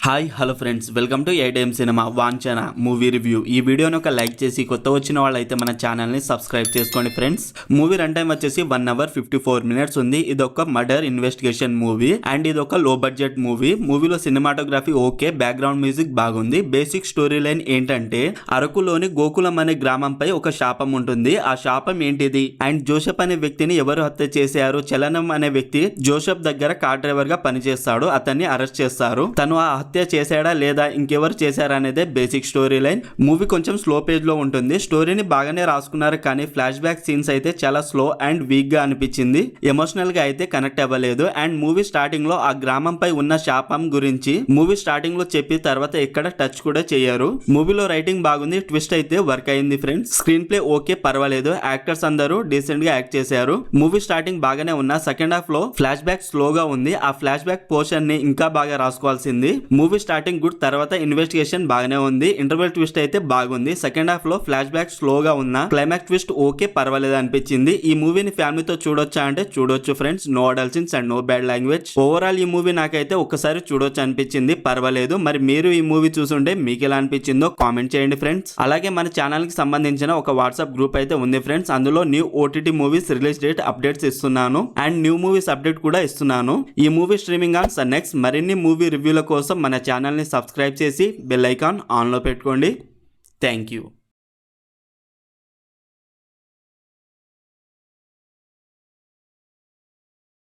Hi hello friends, welcome to ADM cinema వాంఛన movie review. ఈ వీడియోని ఒక లైక్ చేసి కొత్త వచ్చిన వాళ్ళైతే మన ఛానల్ని సబ్స్క్రైబ్ చేసుకోండి ఫ్రెండ్స్. మూవీ రన్ టైం వచ్చేసి 1 hour 54 minutes ఉంది. ఇది ఒక మర్డర్ ఇన్వెస్టిగేషన్ మూవీ అండ్ ఇది ఒక లో బడ్జెట్ మూవీ. మూవీలో సినిమాటోగ్రఫీ ఓకే, బ్యాక్గ్రౌండ్ మ్యూజిక్ బాగుంది. బేసిక్ స్టోరీ లైన్ ఏంటంటే అరకులోని గోకులం అనే గ్రామంపై ఒక శాపం ఉంటుంది. ఆ శాపం ఏంటిది అండ్ జోసెఫ్ అనే వ్యక్తిని ఎవరు హత్య చేశారు? చలనం అనే వ్యక్తి జోసెఫ్ దగ్గర కార్ డ్రైవర్ గా పనిచేస్తాడు. అతన్ని అరెస్ట్ చేస్తారు. తను ఆ హత్య చేశాడా లేదా ఇంకెవరు చేశారా అనేదే బేసిక్ స్టోరీ లైన్. మూవీ కొంచెం స్లో పేజ్ లో ఉంటుంది. స్టోరీని బాగానే రాసుకున్నారు కానీ ఫ్లాష్ బ్యాక్ సీన్స్ అయితే చాలా స్లో అండ్ వీక్ గా అనిపించింది. ఎమోషనల్ గా అయితే కనెక్ట్ అవ్వలేదు. అండ్ మూవీ స్టార్టింగ్ లో ఆ గ్రామంపై ఉన్న శాపం గురించి మూవీ స్టార్టింగ్ లో చెప్పి తర్వాత ఎక్కడ టచ్ కూడా చేయరు. మూవీలో రైటింగ్ బాగుంది, ట్విస్ట్ అయితే వర్క్ అయింది ఫ్రెండ్స్. స్క్రీన్ ప్లే ఓకే, పర్వాలేదు. యాక్టర్స్ అందరూ డీసెంట్ గా యాక్ట్ చేశారు. మూవీ స్టార్టింగ్ బాగానే ఉన్నా సెకండ్ హాఫ్ లో ఫ్లాష్ బ్యాక్ స్లోగా ఉంది. ఆ ఫ్లాష్ బ్యాక్ పోర్షన్ ని ఇంకా బాగా రాసుకోవాల్సింది. మూవీ స్టార్టింగ్ గుడ్, తర్వాత ఇన్వెస్టిగేషన్ బాగానే ఉంది. ఇంటర్వెల్ ట్విస్ట్ అయితే బాగుంది. సెకండ్ హాఫ్ లో ఫ్లాష్ బ్యాక్ స్లోగా ఉన్నా క్లైమాక్స్ ట్విస్ట్ ఓకే, పర్వాలేదు అనిపించింది. ఈ మూవీని ఫ్యామిలీతో చూడొచ్చా అంటే చూడొచ్చు friends. No adult scenes and no bad language. Overall ఈ మూవీ నాకైతే ఒక్కసారి చూడొచ్చు అనిపించింది, పర్వాలేదు. మరి మీరు ఈ మూవీ చూసుంటే మీకు ఎలా అనిపించిందో కామెంట్ చేయండి ఫ్రెండ్స్. అలాగే మన ఛానల్ కి సంబంధించిన ఒక వాట్సాప్ గ్రూప్ అయితే ఉంది ఫ్రెండ్స్. అందులో new OTT movies release date updates ఇస్తున్నాను అండ్ న్యూ మూవీస్ అప్డేట్ కూడా ఇస్తున్నాను. ఈ మూవీ స్ట్రీమింగ్ ఆన్ సన్నెక్స్. మరిన్ని మూవీ రివ్యూల కోసం మన ఛానల్ని సబ్స్క్రైబ్ చేసి బెల్ ఐకాన్ ఆన్లో పెట్టుకోండి. Thank you.